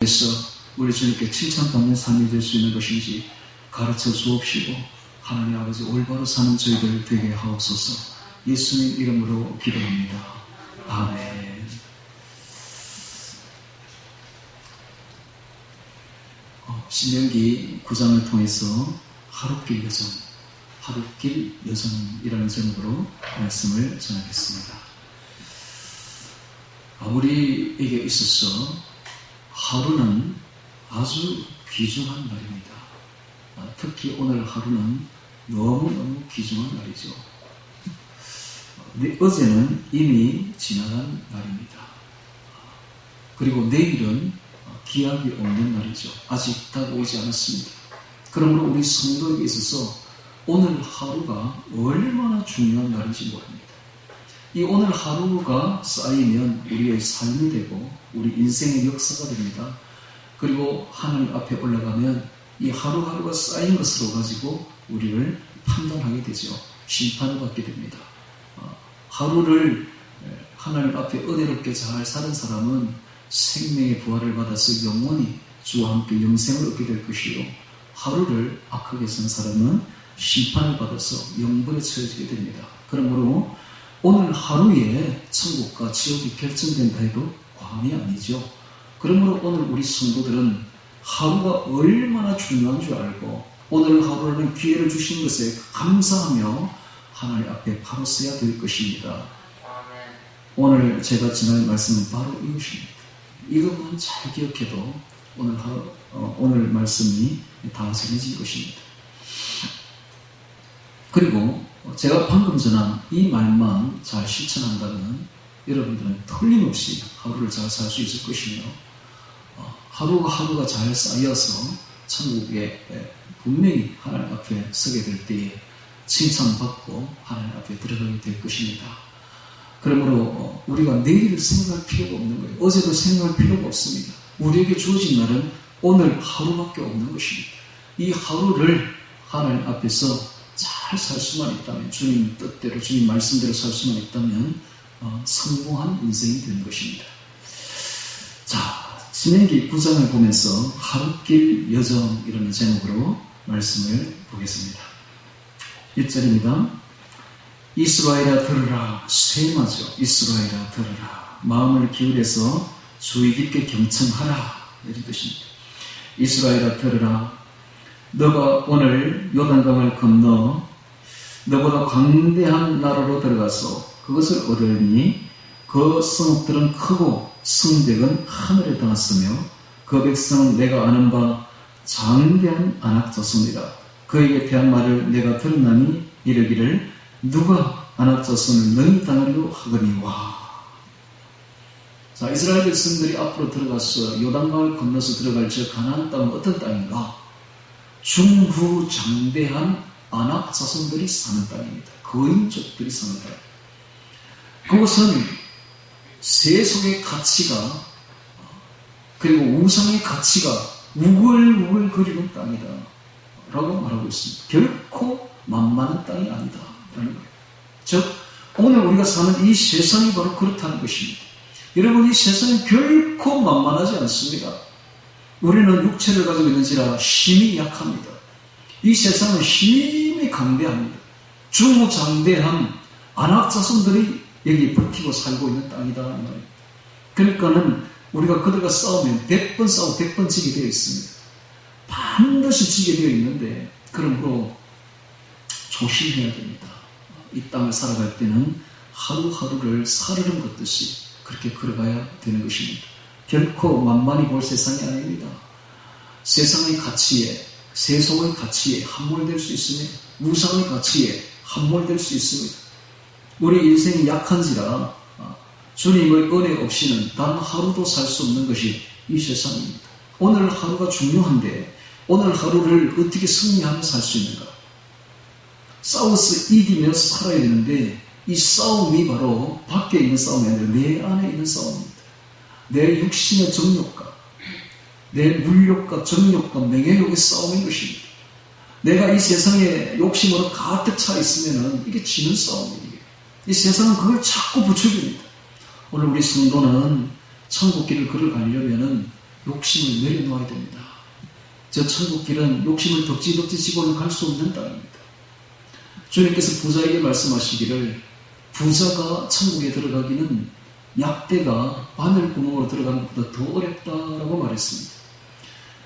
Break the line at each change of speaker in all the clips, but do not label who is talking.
그래서 우리 주님께 칭찬받는 삶이 될 수 있는 것인지 가르쳐 주옵시고 하나님 아버지 올바로 사는 저희들 되게 하옵소서. 예수님 이름으로 기도합니다. 아멘. 신명기 9장을 통해서 하룻길 여정이라는 제목으로 말씀을 전하겠습니다. 우리에게 있어서 하루는 아주 귀중한 날입니다. 특히 오늘 하루는 너무너무 귀중한 날이죠. 어제는 이미 지나간 날입니다. 그리고 내일은 기약이 없는 날이죠. 아직 다가오지 않았습니다. 그러므로 우리 성도에게 있어서 오늘 하루가 얼마나 중요한 날인지 모릅니다. 이 오늘 하루가 쌓이면 우리의 삶이 되고 우리 인생의 역사가 됩니다. 그리고 하나님 앞에 올라가면 이 하루하루가 쌓인 것으로 가지고 우리를 판단하게 되죠. 심판을 받게 됩니다. 하루를 하나님 앞에 은혜롭게 잘 사는 사람은 생명의 부활을 받아서 영원히 주와 함께 영생을 얻게 될 것이요, 하루를 악하게 산 사람은 심판을 받아서 영벌에 처해지게 됩니다. 그러므로 오늘 하루에 천국과 지옥이 결정된다 해도 과언이 아니죠. 그러므로 오늘 우리 성도들은 하루가 얼마나 중요한 줄 알고 오늘 하루라는 기회를 주신 것에 감사하며 하나님 앞에 바로 서야 될 것입니다. 오늘 제가 전할 말씀은 바로 이것입니다. 이것만 잘 기억해도 오늘 말씀이 다 전해질 것입니다. 그리고 제가 방금 전한 이 말만 잘 실천한다면 여러분들은 틀림없이 하루를 잘 살 수 있을 것이며 하루가 잘 쌓여서 천국에 분명히 하나님 앞에 서게 될 때에 칭찬받고 하나님 앞에 들어가게 될 것입니다. 그러므로 우리가 내일을 생각할 필요가 없는 거예요. 어제도 생각할 필요가 없습니다. 우리에게 주어진 날은 오늘 하루밖에 없는 것입니다. 이 하루를 하나님 앞에서 잘 살 수만 있다면, 주님 뜻대로 주님 말씀대로 살 수만 있다면 성공한 인생이 되는 것입니다. 자, 신명기 9장을 보면서 하룻길 여정이라는 제목으로 말씀을 보겠습니다. 1절입니다. 이스라엘아 들으라. 쇠마죠. 이스라엘아 들으라. 마음을 기울여서 주의 깊게 경청하라. 이런 뜻입니다. 이스라엘아 들으라. 너가 오늘 요단강을 건너 너보다 광대한 나라로 들어가서 그것을 얻으니 그 성읍들은 크고 성벽은 하늘에 닿았으며 그 백성은 내가 아는 바 장대한 안악자손이라. 그에게 대한 말을 내가 들었나니 이르기를 누가 안악자손을 너희 땅으로 하거니와. 자, 이스라엘 백성들이 앞으로 들어가서 요단강을 건너서 들어갈 저 가나안 땅은 어떤 땅인가? 중후장대한 안악자손들이 사는 땅입니다. 거인족들이 사는 땅. 그것은 세속의 가치가 그리고 우상의 가치가 우글우글 거리는 땅이다 라고 말하고 있습니다. 결코 만만한 땅이 아니다 라는 거예요. 즉 오늘 우리가 사는 이 세상이 바로 그렇다는 것입니다. 여러분, 이 세상은 결코 만만하지 않습니다. 우리는 육체를 가지고 있는지라 힘이 약합니다. 이 세상은 힘이 강대합니다. 중후장대한 안악자손들이 여기 버티고 살고 있는 땅이다 말입니다. 그러니까는 우리가 그들과 싸우면 100번 싸우고 100번 지게 되어 있습니다. 반드시 지게 되어 있는데, 그러므로 조심해야 됩니다. 이 땅을 살아갈 때는 하루하루를 살얼음 걷듯이 그렇게 걸어가야 되는 것입니다. 결코 만만히 볼 세상이 아닙니다. 세상의 가치에, 세속의 가치에 함몰될 수 있습니다. 우상의 가치에 함몰될 수 있습니다. 우리 인생이 약한지라 주님의 은혜 없이는 단 하루도 살 수 없는 것이 이 세상입니다. 오늘 하루가 중요한데 오늘 하루를 어떻게 승리하며 살 수 있는가? 싸워서 이기며 살아야 되는데 이 싸움이 바로 밖에 있는 싸움이 아니라 내 안에 있는 싸움입니다. 내 육신의 정욕과 내 물욕과 정욕과 명예욕의 싸움인 것입니다. 내가 이 세상에 욕심으로 가득 차 있으면 이게 지는 싸움이에요. 이 세상은 그걸 자꾸 부추깁니다. 오늘 우리 성도는 천국길을 걸어가려면 욕심을 내려놓아야 됩니다. 저 천국 길은 욕심을 덕지덕지 지고는 갈 수 없는 땅입니다. 주님께서 부자에게 말씀하시기를 부자가 천국에 들어가기는 약대가 바늘구멍으로 들어가는 것보다 더 어렵다라고 말했습니다.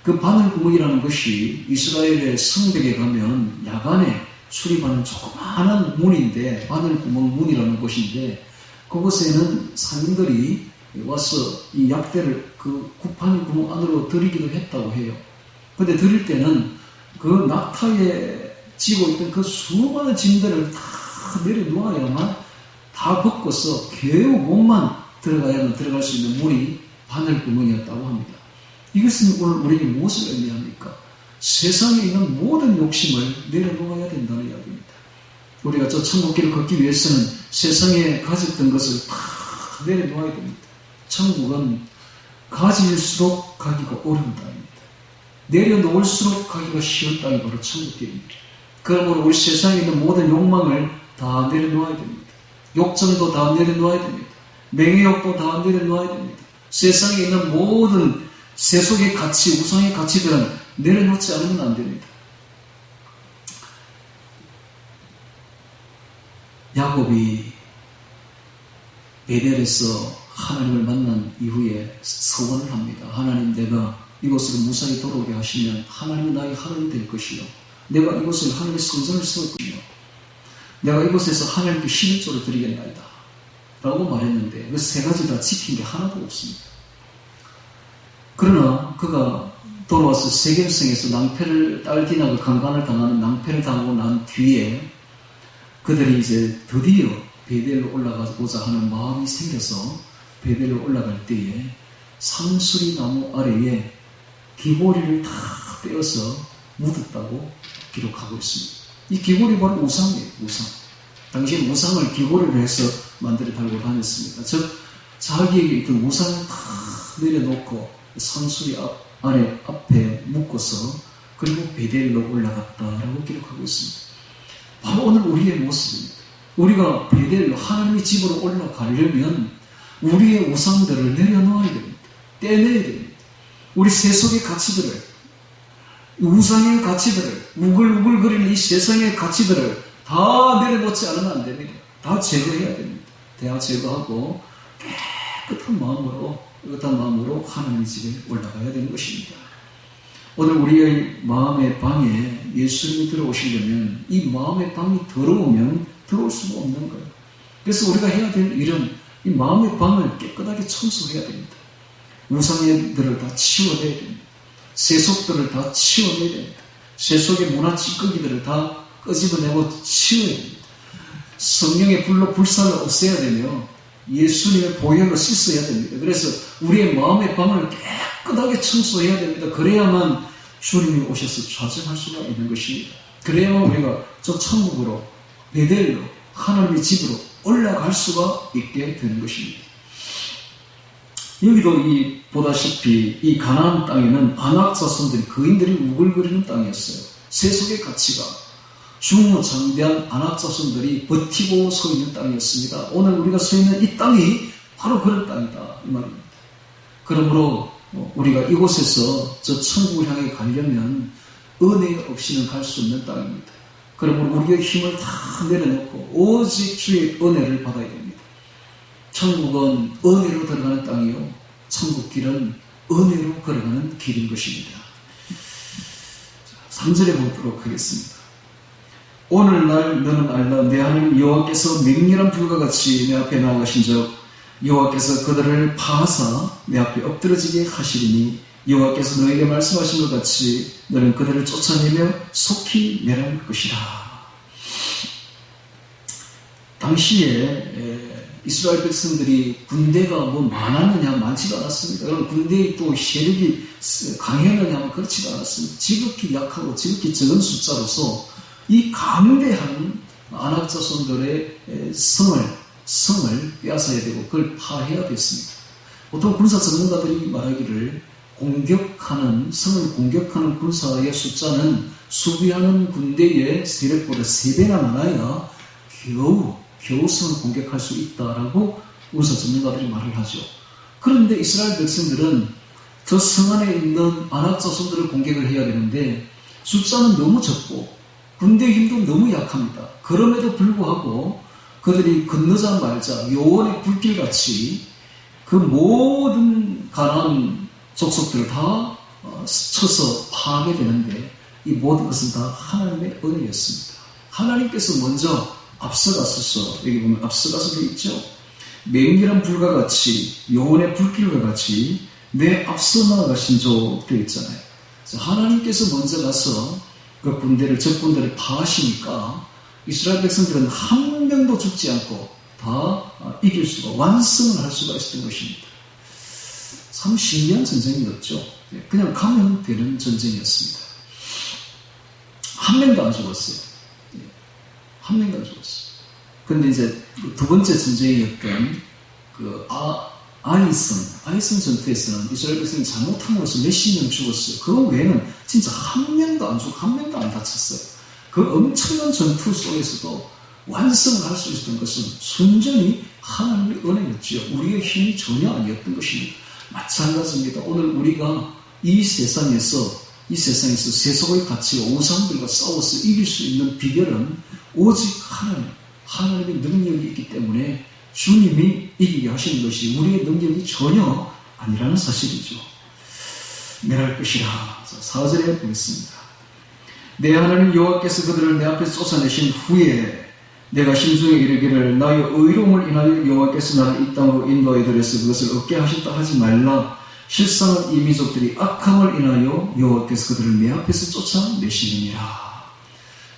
그 바늘구멍이라는 것이 이스라엘의 성벽에 가면 야간에 출입하는 조그마한 문인데, 바늘구멍 문이라는 곳인데, 그곳에는 상인들이 와서 이 약대를 그 바늘구멍 안으로 들이기도 했다고 해요. 근데 들일 때는 그 낙타에 지고 있던 그 수많은 짐들을 다 내려놓아야만 다 벗고서 겨우 몸만 들어가야만 들어갈 수 있는 문이 바늘구멍이었다고 합니다. 이것은 오늘 우리에게 무엇을 의미합니까? 세상에 있는 모든 욕심을 내려놓아야 된다는 이야기입니다. 우리가 저 천국길을 걷기 위해서는 세상에 가졌던 것을 다 내려놓아야 됩니다. 천국은 가질수록 가기가 어려운 땅입니다. 내려놓을수록 가기가 쉬운 땅이 바로 천국길입니다. 그러므로 우리 세상에 있는 모든 욕망을 다 내려놓아야 됩니다. 욕정도 다 내려놓아야 됩니다. 명예욕도 다 내려놓아야 됩니다. 세상에 있는 모든 세속의 가치, 우상의 가치들은 내려놓지 않으면 안 됩니다. 야곱이 베델에서 하나님을 만난 이후에 서원을 합니다. 하나님, 내가 이곳으로 무사히 돌아오게 하시면 하나님은 나의 하나님이 될 것이요, 내가 이곳을 하나님의 성전을 세울 것이요, 내가 이곳에서 하나님께 11조를 드리겠나이다 라고 말했는데 그 세 가지 다 지킨 게 하나도 없습니다. 그러나 그가 돌아와서 세겜성에서 딸기나그 강간을 당하는 낭패를 당하고 난 뒤에 그들이 이제 드디어 베델로 올라가고자 하는 마음이 생겨서 베델로 올라갈 때에 상수리 나무 아래에 귀고리를 다 떼어서 묻었다고 기록하고 있습니다. 이 귀고리 바로 우상이에요. 우상. 당시 우상을 귀고리로 해서 만들어 달고 다녔습니다. 즉 자기에게 있던 우상을 다 내려놓고 상수리 앞에 묶어서 그리고 베델로 올라갔다라고 기록하고 있습니다. 바로 오늘 우리의 모습입니다. 우리가 베델로 하나님의 집으로 올라가려면 우리의 우상들을 내려놓아야 됩니다. 떼내야 됩니다. 우리 세속의 가치들을, 우상의 가치들을, 우글우글거리는 이 세상의 가치들을 다 내려놓지 않으면 안 됩니다. 다 제거해야 됩니다. 다 제거하고 깨끗한 마음으로 하나님의 집에 올라가야 되는 것입니다. 오늘 우리의 마음의 방에 예수님이 들어오시려면 이 마음의 방이 더러우면 들어올 수가 없는 거예요. 그래서 우리가 해야 될 일은 이 마음의 방을 깨끗하게 청소해야 됩니다. 우상들을 다 치워내야 됩니다. 세속들을 다 치워내야 됩니다. 세속의 문화 찌꺼기들을 다 끄집어내고 치워야 됩니다. 성령의 불로 불살을 없애야 되며 예수님의 보혈로 씻어야 됩니다. 그래서 우리의 마음의 방을 깨끗하게 청소해야 됩니다. 그래야만 주님이 오셔서 좌정할 수가 있는 것입니다. 그래야만 우리가 저 천국으로, 베델로, 하나님의 집으로 올라갈 수가 있게 되는 것입니다. 여기도 보다시피 이 가나안 땅에는 아낙 자손들이, 거인들이 우글거리는 땅이었어요. 세속의 가치가 중후장대한 아낙 자손들이 버티고 서 있는 땅이었습니다. 오늘 우리가 서 있는 이 땅이 바로 그런 땅이다 이 말입니다. 그러므로 우리가 이곳에서 저 천국을 향해 가려면 은혜 없이는 갈 수 없는 땅입니다. 그러므로 우리의 힘을 다 내려놓고 오직 주의 은혜를 받아야 됩니다. 천국은 은혜로 들어가는 땅이요, 천국 길은 은혜로 걸어가는 길인 것입니다. 3절에 보도록 하겠습니다. 오늘날 너는 알라, 내 하나님 여호와께서 맹렬한 불과 같이 내 앞에 나아가신즉 여호와께서 그들을 파하사 내 앞에 엎드러지게 하시리니 여호와께서 너에게 말씀하신 것 같이 너는 그들을 쫓아내며 속히 멸할 것이라. 당시에 이스라엘 백성들이 군대가 많았느냐, 많지도 않았습니다. 그럼 군대의 또 세력이 강했느냐, 그렇지도 않았습니다. 지극히 약하고 지극히 적은 숫자로서 이 강대한 아낙 자손들의 성을 빼앗아야 되고 그걸 파해야 됐습니다. 보통 군사 전문가들이 말하기를 성을 공격하는 군사의 숫자는 수비하는 군대의 세력보다 3배나 많아야 겨우 성을 공격할 수 있다라고 군사 전문가들이 말을 하죠. 그런데 이스라엘 백성들은 저 성 안에 있는 아낙 자손들을 공격을 해야 되는데 숫자는 너무 적고 군대 힘도 너무 약합니다. 그럼에도 불구하고 그들이 건너자 말자 요원의 불길같이 그 모든 가나안 족속들을 다 쳐서 파괴되는데 이 모든 것은 다 하나님의 은혜였습니다. 하나님께서 먼저 앞서가셔서 여기 보면 앞서가서 되어 있죠. 맹렬한 불과 같이 요원의 불길과 같이 내 앞서 나아가신 조 되어 있잖아요. 하나님께서 먼저 가서 그 군대를 적군대를 파하시니까 이스라엘 백성들은 한 명도 죽지 않고 다 이길 수가 완성을 할 수가 있었던 것입니다. 참 신기한 전쟁이었죠. 그냥 가면 되는 전쟁이었습니다. 한 명도 안 죽었어요. 한 명도 안 죽었어요. 근데 이제 두 번째 전쟁이었던 그 아이성 전투에서는 이스라엘 백성이 잘못함으로써 몇십 명 죽었어요. 그 외에는 진짜 한 명도 안 죽고 한 명도 안 다쳤어요. 그 엄청난 전투 속에서도 완성을 할 수 있었던 것은 순전히 하나님의 은혜였지요. 우리의 힘이 전혀 아니었던 것입니다. 마찬가지입니다. 오늘 우리가 이 세상에서 세속의 가치와 우상들과 싸워서 이길 수 있는 비결은 오직 하나님의 능력이 있기 때문에 주님이 이기게 하시는 것이 우리의 능력이 전혀 아니라는 사실이죠. 내할 것이라. 4절에 보겠습니다. 내 하나님 여호와께서 그들을 내 앞에서 쫓아내신 후에 내가 심중에 이르기를 나의 의로움을 인하여 여호와께서 나를 이 땅으로 인도하여 들여서 그것을 얻게 하셨다 하지 말라. 실상은 이 민족들이 악함을 인하여 여호와께서 그들을 내 앞에서 쫓아내시느니라.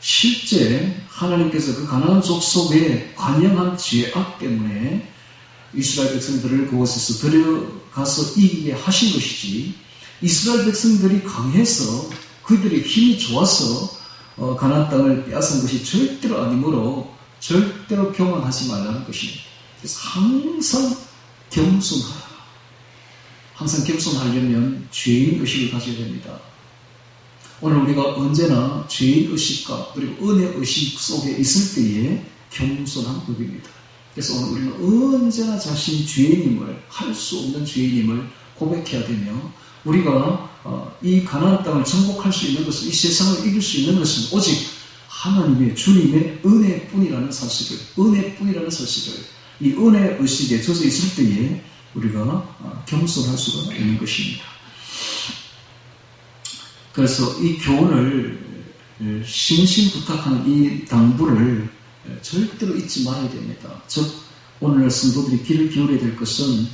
실제 하나님께서 그 가나안 족속의 관영한 죄악 때문에 이스라엘 백성들을 그곳에서 데려가서 이기게 하신 것이지, 이스라엘 백성들이 강해서 그들의 힘이 좋아서 가나안 땅을 빼앗은 것이 절대로 아니므로 절대로 교만하지 말라는 것입니다. 그래서 항상 겸손하라. 항상 겸손하려면 죄인 의식을 가져야 됩니다. 오늘 우리가 언제나 죄인 의식과 그리고 은혜 의식 속에 있을 때에 겸손한 법입니다. 그래서 오늘 우리는 언제나 자신이 죄인임을, 할 수 없는 죄인임을 고백해야 되며, 우리가 이 가나안 땅을 정복할 수 있는 것은, 이 세상을 이길 수 있는 것은 오직 하나님의 주님의 은혜뿐이라는 사실을, 이 은혜 의식에 젖어 있을 때에 우리가 겸손할 수가 있는 것입니다. 그래서 이 교훈을 신신부탁하는 이 당부를 절대로 잊지 말아야 됩니다. 즉 오늘날 성도들이 귀를 기울여야 될 것은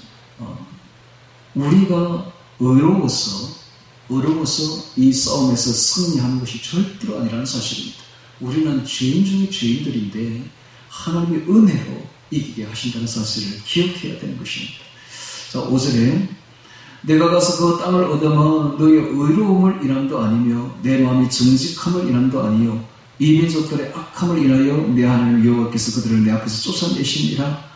우리가 의로워서 이 싸움에서 승리하는 것이 절대로 아니라는 사실입니다. 우리는 죄인 중에 죄인들인데 하나님의 은혜로 이기게 하신다는 사실을 기억해야 되는 것입니다. 자, 5절에 내가 가서 그 땅을 얻으면 너의 의로움을 인함도 아니며 내 마음이 정직함을 인함도 아니요 이 민족들의 악함을 인하여 내 하나님 여호와께서 그들을 내 앞에서 쫓아내시니라.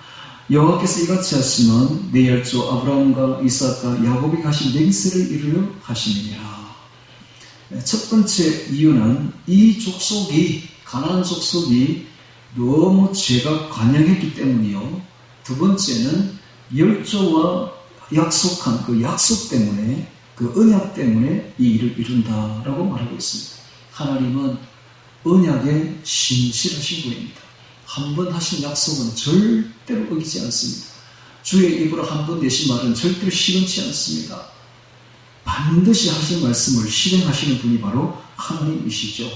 여호와께서 이같이 하시면 내 열조 아브라함과 이삭과 야곱이 가신 맹세를 이루려 하시느니라. 첫 번째 이유는 이 족속이, 가나안 족속이 너무 죄가 관영했기 때문이요. 두 번째는 열조와 약속한 그 약속 때문에, 그 언약 때문에 이 일을 이룬다라고 말하고 있습니다. 하나님은 언약에 신실하신 분입니다. 한 번 하신 약속은 절대로 어기지 않습니다. 주의 입으로 한 번 내신 말은 절대로 시원치 않습니다. 반드시 하신 말씀을 실행하시는 분이 바로 하나님이시죠.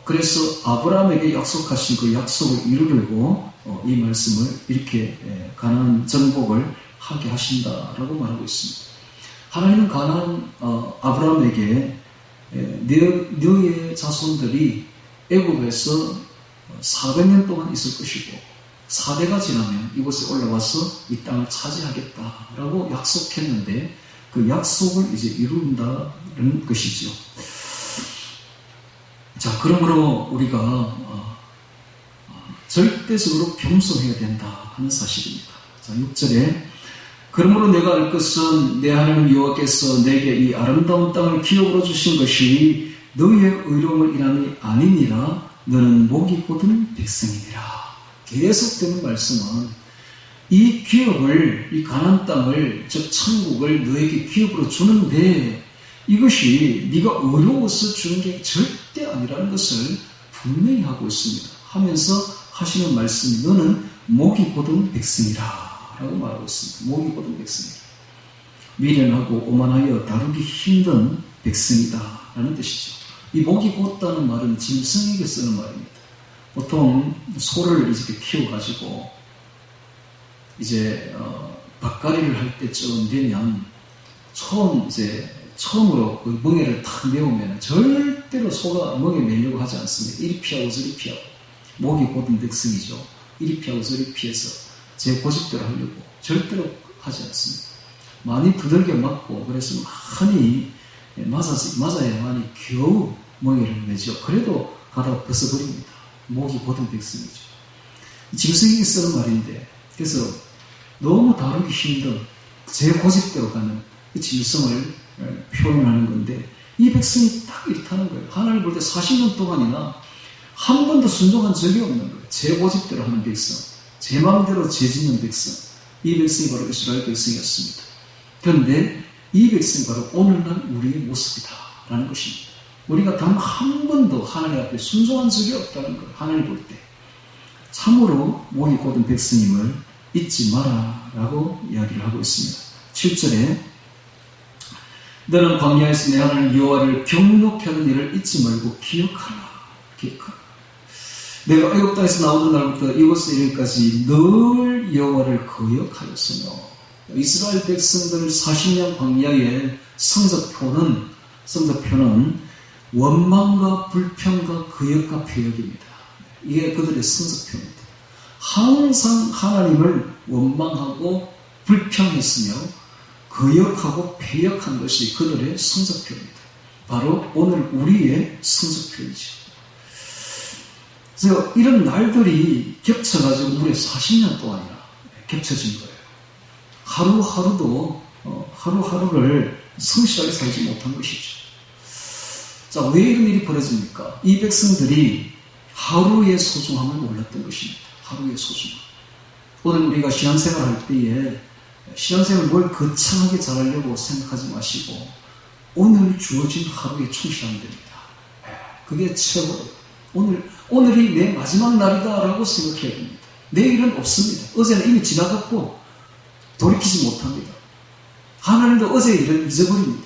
그래서 아브라함에게 약속하신 그 약속을 이루려고 이 말씀을 이렇게 가나안 정복을 하게 하신다라고 말하고 있습니다. 하나님은 가나안 아브라함에게 너의 자손들이 애굽에서 400년 동안 있을 것이고 4대가 지나면 이곳에 올라와서 이 땅을 차지하겠다라고 약속했는데 그 약속을 이제 이룬다는 것이죠. 자, 그러므로 우리가 절대적으로 겸손해야 된다 하는 사실입니다. 자, 6절에 그러므로 내가 알 것은 내 하나님 여호와께서 내게 이 아름다운 땅을 기업으로 주신 것이 너희의 의로움을 인함이 아니니라. 너는 목이 곧은 백성이니라. 계속되는 말씀은 이 기업을, 이 가나안 땅을, 즉 천국을 너에게 기업으로 주는데 이것이 네가 어려워서 주는 게 절대 아니라는 것을 분명히 하고 있습니다. 하면서 하시는 말씀이 너는 목이 곧은 백성이라 라고 말하고 있습니다. 목이 곧은 백성이라. 미련하고 오만하여 다루기 힘든 백성이다 라는 뜻이죠. 이 목이 곧다는 말은 짐승에게 쓰는 말입니다. 보통 소를 이렇게 키워가지고 이제 밭갈이를 할 때쯤 되면 처음으로 그 멍에를 탁 메우면 절대로 소가 멍에 매려고 하지 않습니다. 이리 피하고 저리 피하고. 목이 곧은 백성이죠. 이리 피하고 저리 피해서 제 고집대로 하려고 절대로 하지 않습니다. 많이 두들겨 맞고 그래서 많이 맞아야만이 겨우 멍에를 매죠. 그래도 가다가 벗어버립니다. 목이 곧은 백성이죠. 짐승이 쓰는 말인데 그래서 너무 다루기 힘든 제 고집대로 가는 그 짐승을 표현하는 건데 이 백성이 딱 이렇다는 거예요. 하나님 볼 때 40년 동안이나 한 번도 순종한 적이 없는 거예요. 제 고집대로 하는 백성, 제 마음대로 죄짓는 백성. 이 백성이 바로 이스라엘 백성이었습니다. 그런데 이 백성이 바로 오늘날 우리의 모습이다라는 것입니다. 우리가 단 한 번도 하나님 앞에 순종한 적이 없다는 거예요. 하나님 볼 때. 참으로 목이 곧은 백성임을 잊지 마라라고 이야기를 하고 있습니다. 7절에 너는 광야에서 내 하나님 여호와를 경록케 하는 일을 잊지 말고 기억하라. 내가 애굽 땅에서 나오는 날부터 이곳에 이르기까지 늘 여호와를 거역하였으며 이스라엘 백성들 40년 광야의 성적표는 원망과 불평과 거역과 폐역입니다. 이게 그들의 성적표입니다. 항상 하나님을 원망하고 불평했으며 거역하고 폐역한 것이 그들의 성적표입니다. 바로 오늘 우리의 성적표이죠. 그래서 이런 날들이 겹쳐가지고 무려 40년 동안이나 겹쳐진 거예요. 하루하루를 성실하게 살지 못한 것이죠. 자, 왜 이런 일이 벌어집니까? 이 백성들이 하루의 소중함을 몰랐던 것입니다. 하루의 소중함. 오늘 우리가 신앙생활 할 때에 신앙생활을 뭘 거창하게 잘하려고 생각하지 마시고 오늘 주어진 하루에 충실하면 됩니다. 그게 최고예요. 오늘이 내 마지막 날이다라고 생각해야 됩니다. 내일은 없습니다. 어제는 이미 지나갔고 돌이키지 못합니다. 하나님도 어제의 일을 잊어버립니다.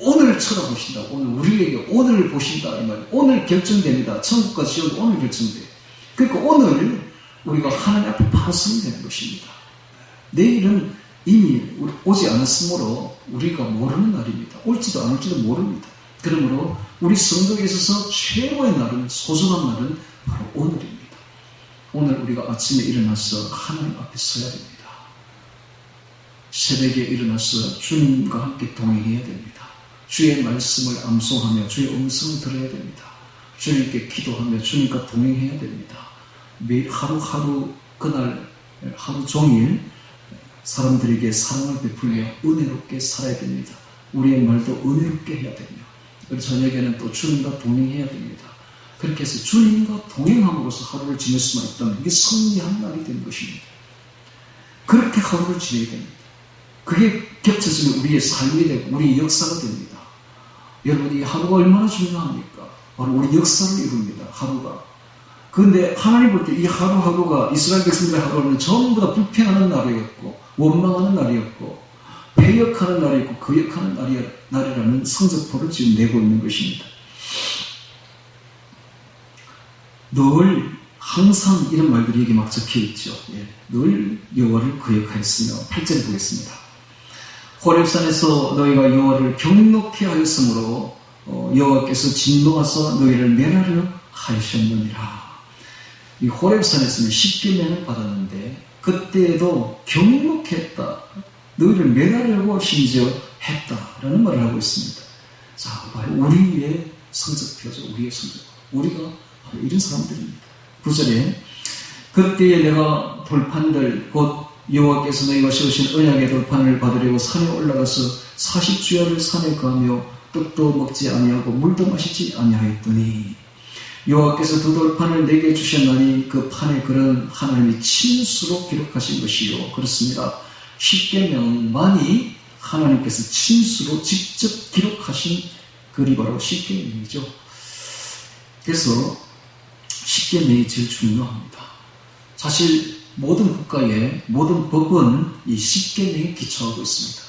오늘 쳐다보신다고. 오늘 우리에게 오늘 보신다 이 말이에요. 오늘 결정됩니다. 천국과 지옥이 오늘 결정돼요. 그러니까 오늘 우리가 하나님 앞에 바로 서면 되는 것입니다. 내일은 이미 오지 않았으므로 우리가 모르는 날입니다. 올지도 안 올지도 모릅니다. 그러므로 우리 성도에 있어서 최고의 날은, 소중한 날은 바로 오늘입니다. 오늘 우리가 아침에 일어나서 하나님 앞에 서야 됩니다. 새벽에 일어나서 주님과 함께 동행해야 됩니다. 주의 말씀을 암송하며 주의 음성을 들어야 됩니다. 주님께 기도하며 주님과 동행해야 됩니다. 매일 하루하루 그날 하루 종일 사람들에게 사랑을 베풀며 은혜롭게 살아야 됩니다. 우리의 말도 은혜롭게 해야 됩니다. 그리고 저녁에는 또 주님과 동행해야 됩니다. 그렇게 해서 주님과 동행함으로써 하루를 지낼 수만 있다면 이게 승리한 날이 되는 것입니다. 그렇게 하루를 지내야 됩니다. 그게 겹쳐지면 우리의 삶이 되고 우리의 역사가 됩니다. 여러분, 이 하루가 얼마나 중요합니까? 바로 우리 역사를 이룹니다. 하루가. 그런데 하나님 볼 때 이 하루하루가 이스라엘 백성들의 하루는 전부 다 불평하는 날이었고 원망하는 날이었고 폐역하는 날이었고 거역하는 날이라는 성적표를 지금 내고 있는 것입니다. 늘 항상 이런 말들이 여기 막 적혀있죠. 늘 여호와를 거역하였으며 8절에 보겠습니다. 호렙산에서 너희가 여호와를 경록케 하였으므로 여호와께서 진노하사 너희를 멸하려 하셨느니라. 이 호렙산에서는 10계명을 받았는데 그때에도 경록했다. 너희를 멸하려고 심지어 했다라는 말을 하고 있습니다. 자, 바로 우리의 성적표죠. 우리의 성적. 우리가 바로 이런 사람들입니다. 9절에 그때에 내가 돌판들 곧 여호와께서 너희가 세우신 언약의 돌판을 받으려고 산에 올라가서 40주야를 산에 가며 떡도 먹지 아니하고 물도 마시지 아니하였더니 여호와께서 두 돌판을 내게 주셨나니 그 판에 글은 하나님이 친수로 기록하신 것이요. 그렇습니다. 십계명만이 하나님께서 친수로 직접 기록하신 글이 바로 십계명이죠. 그래서 십계명이 제일 중요합니다. 사실 모든 국가의 모든 법은 이 십계명에 기초하고 있습니다.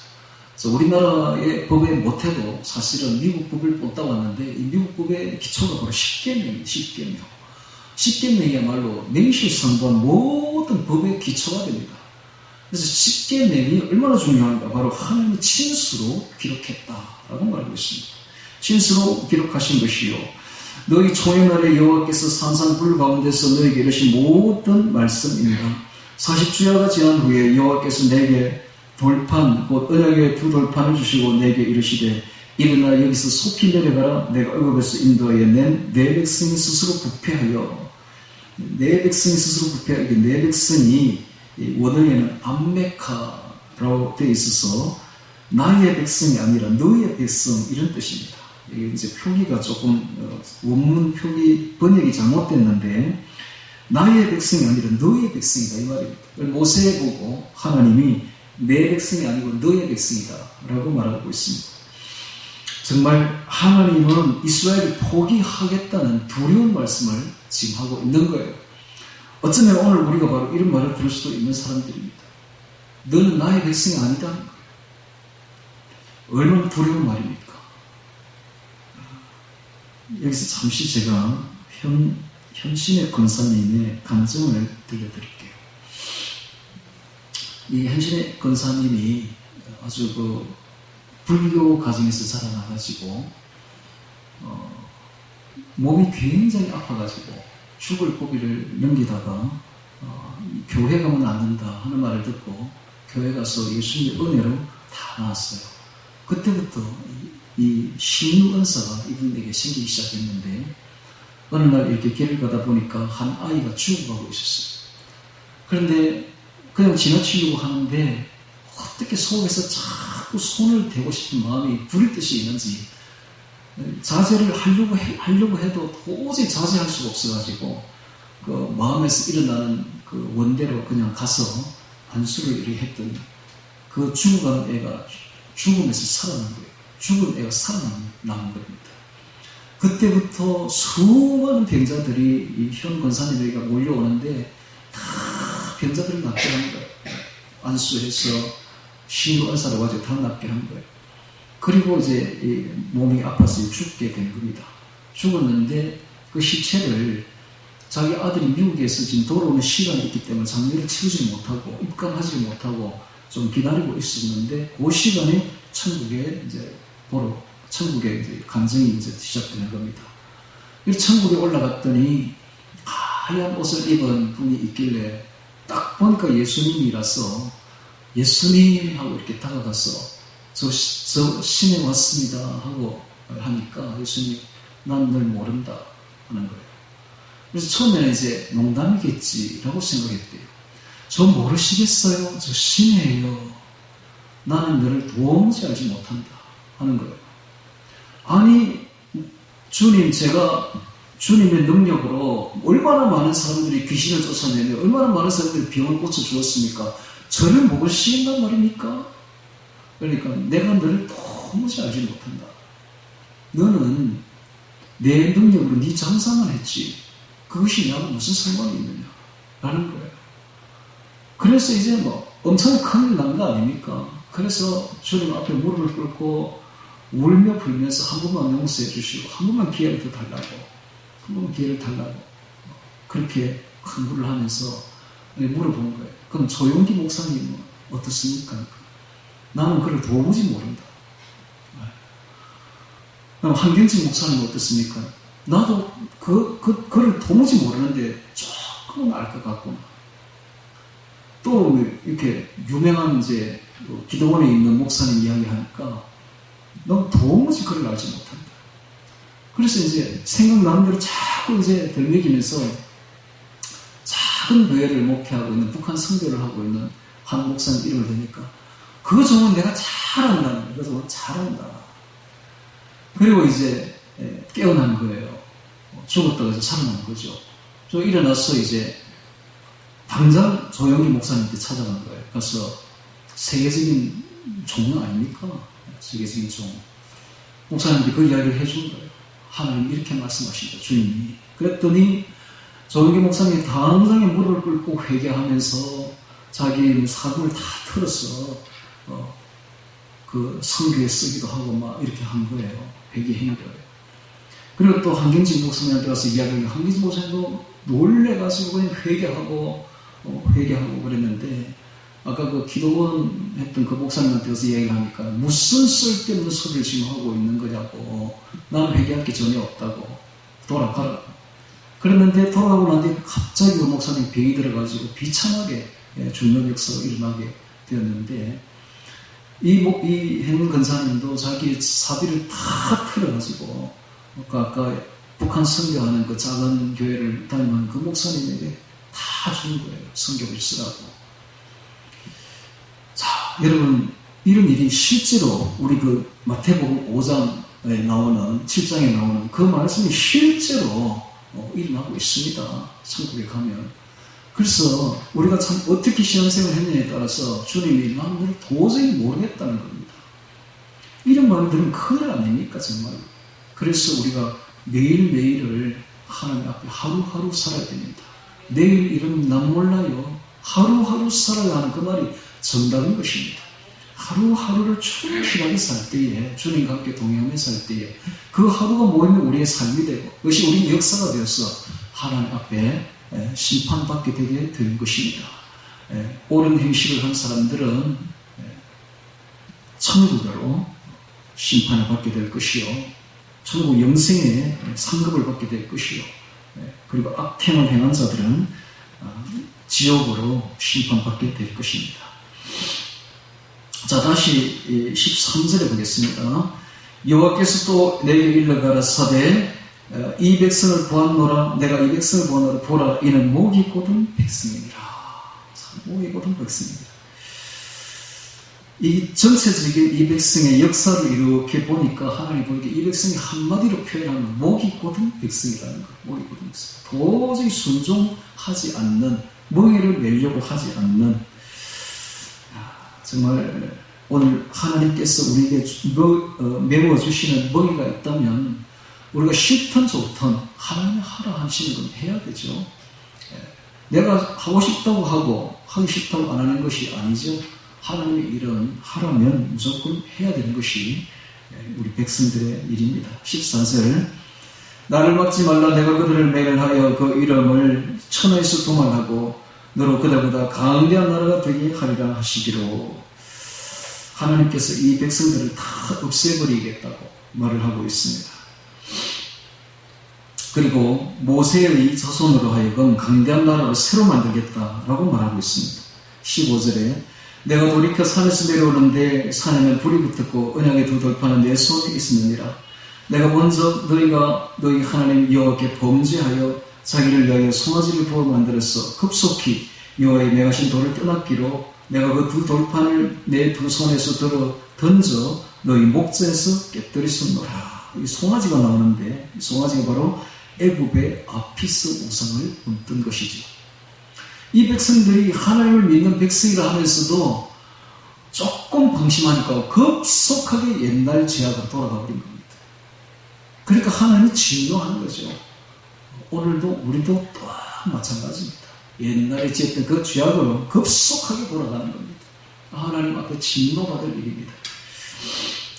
그래서 우리나라의 법에 못해도 사실은 미국 법을 못 따왔는데 이 미국 법의 기초가 바로 십계명이에요. 십계명. 십계명이야말로 명실상부한 모든 법의 기초가 됩니다. 그래서 십계명이 얼마나 중요한가? 바로 하나님의 친수로 기록했다라고 말하고 있습니다. 친수로 기록하신 것이요. 너희 초행날에 여호와께서 산산불 가운데서 너희에게 이르신 모든 말씀입니다. 40주야가 지난 후에 여호와께서 내게 돌판 곧 언약의 두 돌판을 주시고 내게 이르시되 일어나 여기서 속히 내려가라. 내가 애굽에서 인도하여 낸 내 백성이 스스로 부패하여 내 백성이 스스로 부패하여 내 백성이 원어에는 암메카라고 되어 있어서 나의 백성이 아니라 너의 백성 이런 뜻입니다. 이게 이제 표기가 조금 원문 표기 번역이 잘못됐는데 나의 백성이 아니라 너의 백성이다 이 말입니다. 모세에 보고 하나님이 내 백성이 아니고 너의 백성이다 라고 말하고 있습니다. 정말 하나님은 이스라엘을 포기하겠다는 두려운 말씀을 지금 하고 있는 거예요. 어쩌면 오늘 우리가 바로 이런 말을 들을 수도 있는 사람들입니다. 너는 나의 백성이 아니다. 얼마나 두려운 말입니까? 여기서 잠시 제가 현신의 권사님의 간증을 들려드릴게요. 이 현신의 권사님이 아주 불교 가정에서 자라나가지고 몸이 굉장히 아파가지고 죽을 고비를 넘기다가 교회 가면 안 된다 하는 말을 듣고 교회 가서 예수님의 은혜로 다 나았어요. 그때부터 이 신유 은사가 이분에게 생기기 시작했는데 어느 날 이렇게 길을 가다 보니까 한 아이가 죽어가고 있었어요. 그런데 그냥 지나치려고 하는데 어떻게 속에서 자꾸 손을 대고 싶은 마음이 부릴 듯이 있는지 자제를 하려고 해도 도저히 자제할 수가 없어가지고 그 마음에서 일어나는 그 원대로 그냥 가서 안수를 이렇게 했더니 그 죽어가는 애가 죽음에서 살아난 거예요. 죽은 애가 살아남은 겁니다. 그때부터 수많은 병자들이 이 현 권사님에게 몰려오는데 다 병자들을 낫게 한 거예요. 안수해서 신유 은사를 가지고 다 낫게 한 거예요. 그리고 이제 이 몸이 아파서 죽게 된 겁니다. 죽었는데 그 시체를 자기 아들이 미국에서 지금 돌아오는 시간이 있기 때문에 장례를 치르지 못하고 입감하지 못하고 좀 기다리고 있었는데 그 시간에 천국에 이제 이제 간증이 이제 시작되는 겁니다. 천국에 올라갔더니 하얀 옷을 입은 분이 있길래 딱 보니까 예수님이라서 예수님 하고 이렇게 다가가서 저 신에 왔습니다 하고 하니까 예수님 난 널 모른다 하는 거예요. 그래서 처음에는 이제 농담이겠지라고 생각했대요. 저 모르시겠어요? 저 신이에요. 나는 너를 도무지 알지 못한다 하는 거예요. 아니 주님 제가 주님의 능력으로 얼마나 많은 사람들이 귀신을 쫓아내며 얼마나 많은 사람들이 병을 고쳐주었습니까? 저를 모르시는단 말입니까? 그러니까 내가 너를 도무지 알지 못한다. 너는 내 능력으로 네 장사만 했지 그것이 나하고 무슨 상관이 있느냐 라는 거예요. 그래서 이제 엄청 큰일 난 거 아닙니까? 그래서 주님 앞에 무릎을 꿇고 울며 불면서 한 번만 용서해 주시고 한 번만 기회를 더 달라고 한 번만 기회를 달라고 그렇게 간구를 하면서 물어본 거예요. 그럼 조용기 목사님은 어떻습니까? 나는 그를 도무지 모른다. 그럼 한경진 목사님은 어떻습니까? 나도 그를 도무지 모르는데 조금은 알 것 같구나. 또 이렇게 유명한 이제 기도원에 있는 목사님 이야기하니까 넌 도무지 그를 알지 못한다. 그래서 이제 생각나는 대로 자꾸 이제 들먹이면서 작은 교회를 목회하고 있는 북한 선교를 하고 있는 한 목사님 이름을 대니까 그거 정말 내가 잘한다. 그거 정말 잘한다. 그리고 이제 깨어난 거예요. 죽었다가 이제 살아난 거죠. 저 일어나서 이제 당장 조영기 목사님께 찾아간 거예요. 그래서 세계적인 종 아닙니까? 세계적인 종. 목사님께 그 이야기를 해준 거예요. 하나님 이렇게 말씀하신다, 주님이. 그랬더니 조영기 목사님이 당장에 무릎을 꿇고 회개하면서 자기 사고를 다 털어서 그 선교에 쓰기도 하고 막 이렇게 한 거예요. 회개한 거예요. 그리고 또 한경진 목사님한테 가서 이야기하면 한경진 목사님도 놀래가지고 그냥 회개하고 그랬는데 아까 그 기도원 했던 그 목사님한테 가서 이야기를 하니까 무슨 쓸데없는 소리를 지금 하고 있는 거냐고, 나는 회개할 게 전혀 없다고, 돌아가라. 그랬는데 돌아가고 난 뒤에 갑자기 그 목사님이 병이 들어가지고 비참하게 죽는 역사가 일어나게 되었는데, 이 행 근사님도 자기 사비를 다 틀어가지고 아까 북한 선교하는 그 작은 교회를 다니는 그 목사님에게 다 준 거예요. 선교를 쓰라고. 자, 여러분, 이런 일이 실제로 우리 그 마태복음 5장에 나오는, 7장에 나오는 그 말씀이 실제로 일어나고 있습니다. 천국에 가면. 그래서 우리가 참 어떻게 신앙생활을 했느냐에 따라서 주님이 난 너를 도저히 모르겠다는 겁니다. 이런 말을 들으면 큰일 아닙니까, 정말. 그래서 우리가 매일매일을 하나님 앞에 하루하루 살아야 됩니다. 내일 이러면 난 몰라요. 하루하루 살아야 하는 그 말이 정답인 것입니다. 하루하루를 충실하게 살 때에, 주님과 함께 동행하며 살 때에 그 하루가 모이면 우리의 삶이 되고 그것이 우리의 역사가 되어서 하나님 앞에 심판받게 되게 된 것입니다. 옳은 행실을 한 사람들은 천국으로 심판을 받게 될 것이요, 천국 영생의 상급을 받게 될 것이요, 그리고 악행을 행한 자들은 지옥으로 심판받게 될 것입니다. 자, 다시 13절에 보겠습니다. 여호와께서 또 내게 일러가라사대 이 백성을 보았노라. 내가 이 백성을 보았노라. 보라, 이는 목이 곧은 백성이니라. 목이 곧은 백성입니다. 이 전체적인 이 백성의 역사를 이렇게 보니까 하나님 보니까 이 백성이 한마디로 표현하면 목이 곧은 백성이라는 거예요. 목이 곧은 백성. 도저히 순종하지 않는, 멍에를 내려고 하지 않는, 정말 오늘 하나님께서 우리에게 메워주시는 멍에가 있다면 우리가 싫든 좋든 하나님이 하라 하시는 건 해야 되죠. 내가 하고 싶다고 하고 하기 싫다고 안 하는 것이 아니죠. 하나님의 일은 하라면 무조건 해야 되는 것이 우리 백성들의 일입니다. 14절, 나를 막지 말라. 내가 그들을 맹을하여 그 이름을 천하에서 도말하고 너로 그들보다 강대한 나라가 되게 하리라 하시기로. 하나님께서 이 백성들을 다 없애버리겠다고 말을 하고 있습니다. 그리고 모세의 자손으로 하여금 강대한 나라를 새로 만들겠다라고 말하고 있습니다. 15절에 내가 돌이켜 산에서 내려오는데 산에는 불이 붙었고 언약의 두 돌판은 내 손에 있었느니라. 내가 먼저 너희 하나님 여호와께 범죄하여 자기를 위하여 송아지를 부어 만들어서 급속히 여호와의 명하신 돌을 떠났기로 내가 그 두 돌판을 내 두 손에서 들어 던져 너희 목전에서 깨뜨렸었노라. 이 송아지가 나오는데 이 송아지가 바로 애굽의 아피스 우상을 얹던 것이죠. 이 백성들이 하나님을 믿는 백성이라 하면서도 조금 방심하니까 급속하게 옛날 죄악으로 돌아가 버린 겁니다. 그러니까 하나님이 진노하는 거죠. 오늘도 우리도 또한 마찬가지입니다. 옛날에 지었던 그 죄악으로 급속하게 돌아가는 겁니다. 하나님 앞에 진노받을 일입니다.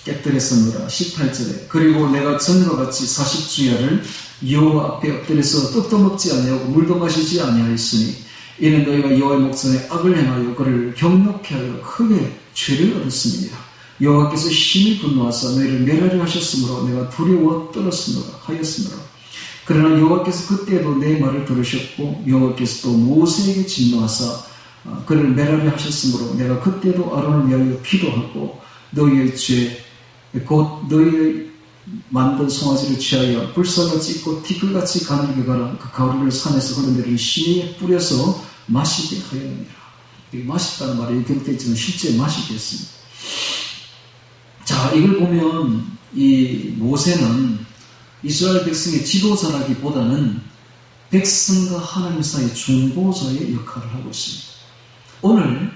깨뜨렸으므라. 18절에 그리고 내가 전과 같이 40주야를 여호와 앞에 엎드려서 떡도 먹지 아니하고 물도 마시지 아니하였으니 이는 너희가 여호와의 목전에 악을 행하여 그를 경록케 하여 크게 죄를 얻었습니다. 여호와께서 심히 분노하사 너희를 멸하려 하셨으므로 내가 두려워 떨었으므로. 그러나 여호와께서 그때도 내 말을 들으셨고 여호와께서 또 모세에게 진노하사 그를 멸하려 하셨으므로 내가 그때도 아론을 위하여 기도하고 너희의 죄 곧 너희의 만든 송아지를 취하여 불살같이 있고 티끌같이 가늘게 가라. 그 가루를 산에서 흘러내린 시내에 뿌려서 마시게 하였느니라. 맛있다는 말이 이렇게 있지만 실제 마시게 했습니다. 자, 이걸 보면 이 모세는 이스라엘 백성의 지도자라기보다는 백성과 하나님 사이의 중보자의 역할을 하고 있습니다. 오늘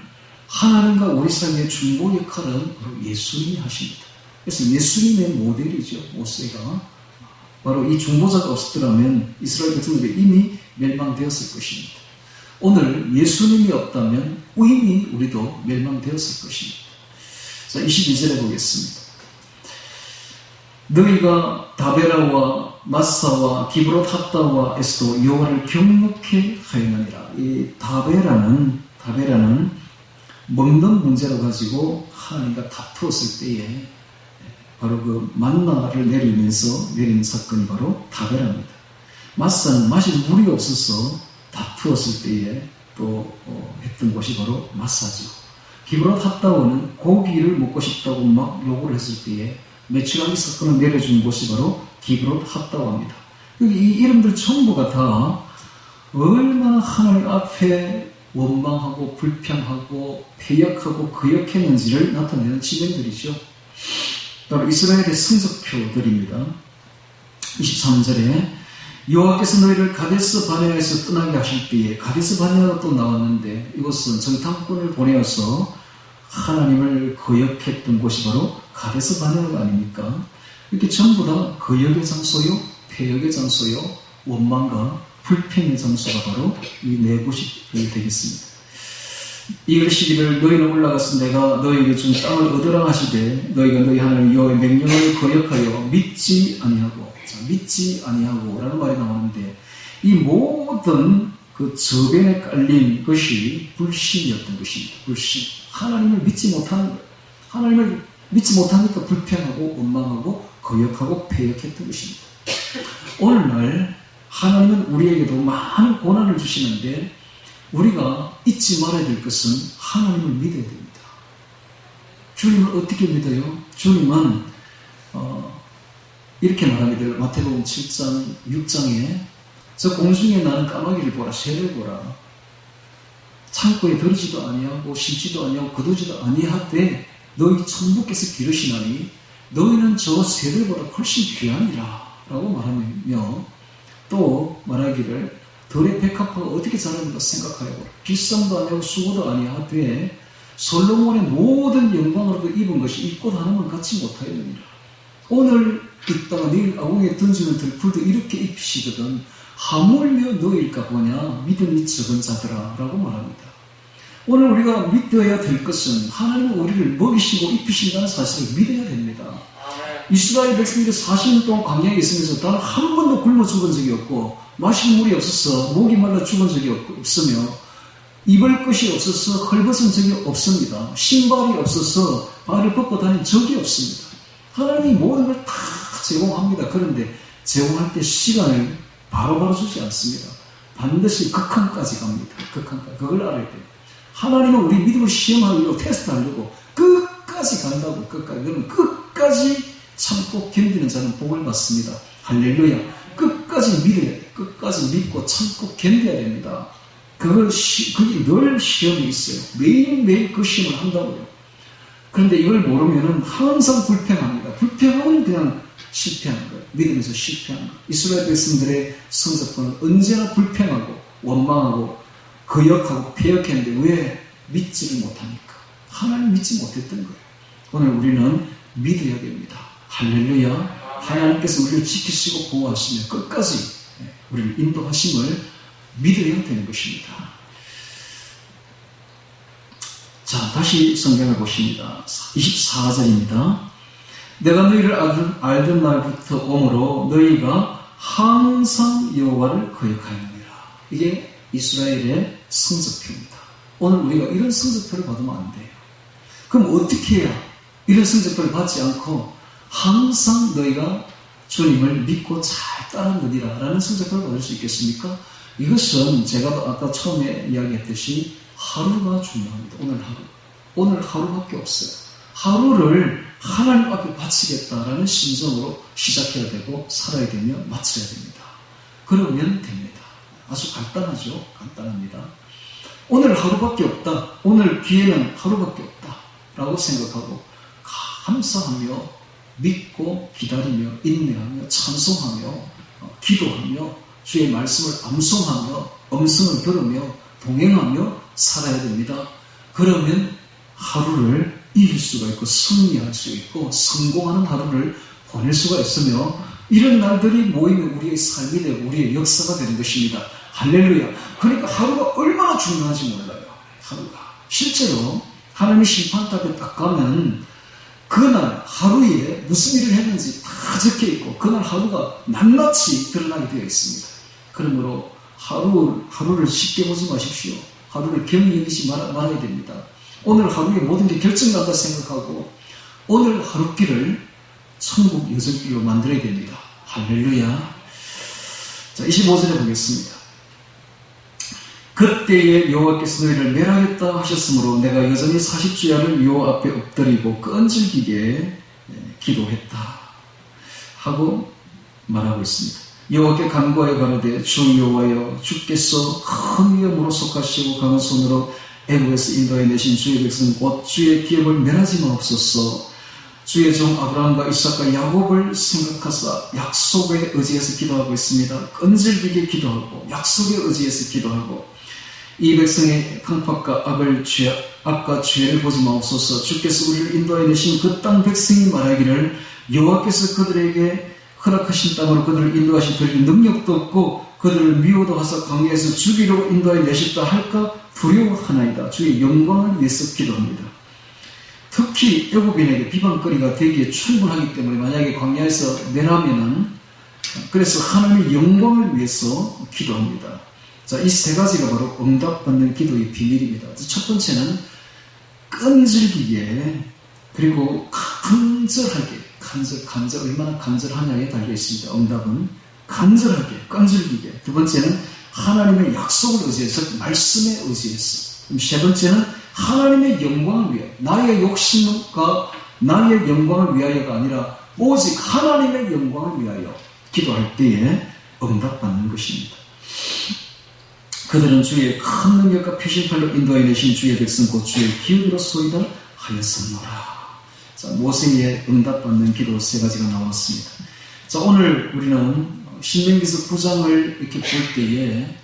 하나님과 우리 사이의 중보 역할은 바로 예수님이 하십니다. 그래서 예수님의 모델이죠. 모세가. 바로 이 중보자가 없었더라면 이스라엘 백성들이 이미 멸망되었을 것입니다. 오늘 예수님이 없다면 이미 우리도 멸망되었을 것입니다. 자, 22절에 보겠습니다. 너희가 다베라와 마사와 기브롯 핫다와 에스도 여호와를 경목해 하였느니라. 이 다베라는 먹는 문제로 가지고 하나님과 다투었을 때에 바로 그 만나를 내리면서 내린 사건이 바로 다베라입니다. 마사는 마실 물이 없어서 다투었을 때에 또 했던 것이 바로 마사죠. 기브롯 핫다와는 고기를 먹고 싶다고 막 요구를 했을 때에 메추라기 사건을 내려준 곳이 바로 기브롯 핫다와입니다. 이 이름들 전부가 다 얼마나 하나님 앞에 원망하고 불평하고 패역하고 거역했는지를 나타내는 지명들이죠. 바로 이스라엘의 성적표들입니다. 23절에 여호와께서 너희를 가데스 바네아에서 떠나게 하실 때에 가데스 바네아가 또 나왔는데 이것은 정탐꾼을 보내어서 하나님을 거역했던 곳이 바로 가데스 바네아가 아닙니까? 이렇게 전부 다 거역의 장소요, 패역의 장소요, 원망과 불평의 장소가 바로 이 네 곳이 되겠습니다. 이르시기를 너희는 올라가서 내가 너희에게 준 땅을 얻으라 하시되 너희가 너희 하나님 여호와의 명령을 거역하여 믿지 아니하고 라는 말이 나오는데 이 모든 그 저변에 깔린 것이 불신이었던 것입니다. 불신. 하나님을 믿지 못하는 거예요. 하나님을 믿지 못하니까 불평하고 원망하고 거역하고 패역했던 것입니다. 오늘날 하나님은 우리에게도 많은 고난을 주시는데 우리가 잊지 말아야 될 것은 하나님을 믿어야 됩니다. 주님을 어떻게 믿어요? 주님은 이렇게 말합니다. 마태복음 7장 6장에 저 공중에 나는 까마귀를 보라, 새를 보라. 창고에 들지도 아니하고 심지도 아니하고 거두지도 아니하되 너희 천부께서 기르시나니 너희는 저 새들보다 훨씬 귀하니라 라고 말하며 또 말하기를 들의 백합화가 어떻게 자라는가 생각하여 비싼도 아니하고 수고도 아니하되 솔로몬의 모든 영광으로도 입은 것이 입고 다는 건 갖지 못하였느니라. 오늘 입다가 내일 아궁에 던지는 들풀도 이렇게 입히시거든 하물며 너일까 보냐 믿음이 적은 자들아 라고 말합니다. 오늘 우리가 믿어야 될 것은 하나님은 우리를 먹이시고 입히신다는 사실을 믿어야 됩니다. 이스라엘 백성들이 40년 동안 광야에 있으면서 단 한 번도 굶어 죽은 적이 없고 마실 물이 없어서 목이 말라 죽은 적이 없으며 입을 것이 없어서 헐벗은 적이 없습니다. 신발이 없어서 발을 뻗고 다닌 적이 없습니다. 하나님이 모든 걸 다 제공합니다. 그런데 제공할 때 시간을 바로바로 주지 않습니다. 반드시 극한까지 갑니다. 극한까지. 그걸 알아야 돼요. 하나님은 우리 믿음을 시험하려고 테스트하려고 끝까지 간다고. 그러면 끝까지 참고 견디는 자는 복을 받습니다. 할렐루야. 끝까지 믿어야 돼. 끝까지 믿고 참고 견뎌야 됩니다. 그게 늘 시험이 있어요. 매일매일 그 시험을 한다고요. 그런데 이걸 모르면은 항상 불평합니다. 불평하면 그냥 실패하는 거예요. 믿음에서 실패하는 거예요. 이스라엘 백성들의 성적표는 언제나 불평하고 원망하고 거역하고 패역했는데 왜 믿지를 못합니까? 하나님 믿지 못했던 거예요. 오늘 우리는 믿어야 됩니다. 할렐루야. 하나님께서 우리를 지키시고 보호하시며 끝까지 우리를 인도하심을 믿어야 되는 것입니다. 자, 다시 성경을 보십니다. 24절입니다. 내가 너희를 알던 날부터 오므로 너희가 항상 여호와를 거역하였느니라. 이게 이스라엘의 성적표입니다. 오늘 우리가 이런 성적표를 받으면 안 돼요. 그럼 어떻게 해야 이런 성적표를 받지 않고 항상 너희가 주님을 믿고 잘 따르느니라 라는 성적표를 받을 수 있겠습니까? 이것은 제가 아까 처음에 이야기했듯이 하루가 중요합니다. 오늘 하루밖에 없어요. 하루를 하나님 앞에 바치겠다라는 심정으로 시작해야 되고 살아야 되며 마쳐야 됩니다. 그러면 됩니다. 아주 간단하죠. 간단합니다. 오늘 하루밖에 없다. 오늘 기회는 하루밖에 없다. 라고 생각하고 감사하며 믿고 기다리며 인내하며 찬송하며 기도하며 주의 말씀을 암송하며 음성을 들으며 동행하며 살아야 됩니다. 그러면 하루를 이길 수가 있고 승리할 수 있고 성공하는 하루를 보낼 수가 있으며 이런 날들이 모이면 우리의 삶이 되고 우리의 역사가 되는 것입니다. 할렐루야. 그러니까 하루가 얼마나 중요한지 몰라요. 하루가. 실제로 하나님의 심판탑에 딱 가면 그날 하루에 무슨 일을 했는지 다 적혀있고 그날 하루가 낱낱이 드러나게 되어 있습니다. 그러므로 하루를 쉽게 보지 마십시오. 하루를 경히 여기지 말아야 됩니다. 오늘 하루에 모든 게 결정난다 생각하고 오늘 하루길을 천국 여정길로 만들어야 됩니다. 할렐루야. 자, 25절에 보겠습니다. 그때에 여호와께서 너희를 멸하겠다 하셨으므로 내가 여전히 40주야를 여호와 앞에 엎드리고 끈질기게 기도했다 하고 말하고 있습니다. 여호와께 간구하여 가로되 주 여호와여 주께서 큰 위엄으로 속하시고 강한 손으로 애굽에서 인도해 내신 주의 백성 곧 주의 기업을 멸하지 마옵소서. 주의 종 아브라함과 이삭과 야곱을 생각하사 약속에 의지해서 기도하고 있습니다. 끈질기게 기도하고 약속에 의지해서 기도하고 이 백성의 강팍과 악과 죄를 보지 마옵소서. 주께서 우리를 인도해 내신 그 땅 백성이 말하기를 여호와께서 그들에게 허락하신 땅으로 그들을 인도하신 그들의 능력도 없고 그들을 미워도 하사 광야에서 죽이려고 인도해 내셨다 할까 두려워하나이다. 주의 영광을 위해서 기도합니다. 특히 애굽인에게 비방거리가 되기에 충분하기 때문에 만약에 광야에서 내라면은 그래서 하나님의 영광을 위해서 기도합니다. 자, 이 세 가지가 바로 응답받는 기도의 비밀입니다. 첫 번째는 끈질기게 그리고 간절하게 얼마나 간절하냐에 달려 있습니다. 응답은 간절하게 끈질기게. 두 번째는 하나님의 약속을 의지해서 즉 말씀에 의지해서. 세 번째는 하나님의 영광을 위해 나의 욕심과 나의 영광을 위하여가 아니라 오직 하나님의 영광을 위하여 기도할 때에 응답받는 것입니다. 그들은 주의 큰 능력과 표신팔로 인도해 내신 주의 백성 곧 주의 기업으로소이다 하였었노라. 자, 모세의 응답받는 기도 세 가지가 나왔습니다. 자, 오늘 우리는 신명기서 9장을 이렇게 볼 때에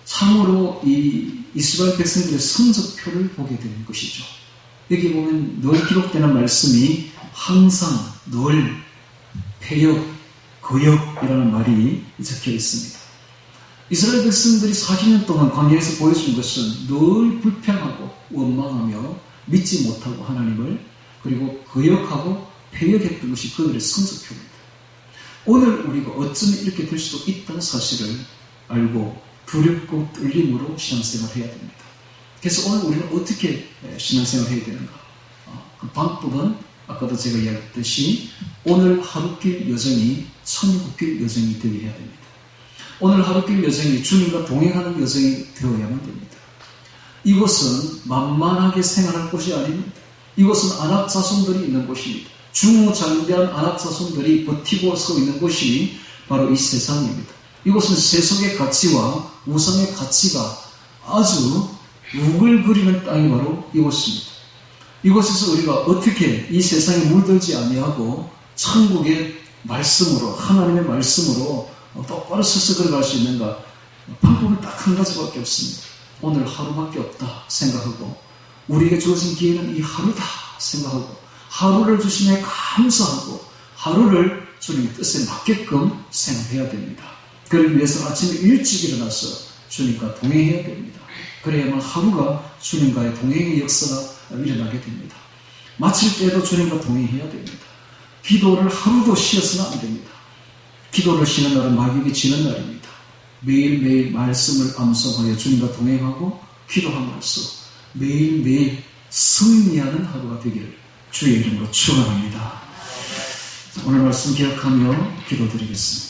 참으로 이 이스라엘 백성들의 성적표를 보게 되는 것이죠. 여기 보면 늘 기록되는 말씀이 항상 늘 패역, 거역이라는 말이 적혀 있습니다. 이스라엘 백성들이 40년 동안 광야에서 보여준 것은 늘 불평하고 원망하며 믿지 못하고 하나님을 그리고 거역하고 패역했던 것이 그들의 성적표입니다. 오늘 우리가 어쩌면 이렇게 될 수도 있다는 사실을 알고 두렵고 떨림으로 신앙생활을 해야 됩니다. 그래서 오늘 우리는 어떻게 신앙생활을 해야 되는가? 그 방법은 아까도 제가 이야기했듯이 오늘 하루길 여정이 천국길 여정이 되어야 됩니다. 오늘 하루길 여정이 주님과 동행하는 여정이 되어야만 됩니다. 이곳은 만만하게 생활할 곳이 아닙니다. 이곳은 안악자손들이 있는 곳입니다. 중후장대한 안악자손들이 버티고 서 있는 곳이 바로 이 세상입니다. 이곳은 세속의 가치와 우상의 가치가 아주 우글거리는 땅이 바로 이곳입니다. 이곳에서 우리가 어떻게 이 세상에 물들지 아니하고 천국의 말씀으로 하나님의 말씀으로 똑바로 서서 걸어갈 수 있는가? 방법은 딱 한 가지밖에 없습니다. 오늘 하루밖에 없다 생각하고 우리에게 주어진 기회는 이 하루다 생각하고 하루를 주심에 감사하고 하루를 주님의 뜻에 맞게끔 생각해야 됩니다. 그러기 위해서 아침에 일찍 일어나서 주님과 동행해야 됩니다. 그래야만 하루가 주님과의 동행의 역사가 일어나게 됩니다. 마칠 때도 주님과 동행해야 됩니다. 기도를 하루도 쉬어서는 안 됩니다. 기도를 쉬는 날은 마귀에게 지는 날입니다. 매일매일 말씀을 암송하여 주님과 동행하고 기도함으로써 매일매일 승리하는 하루가 되기를 주의 이름으로 축원합니다. 오늘 말씀 기억하며 기도드리겠습니다.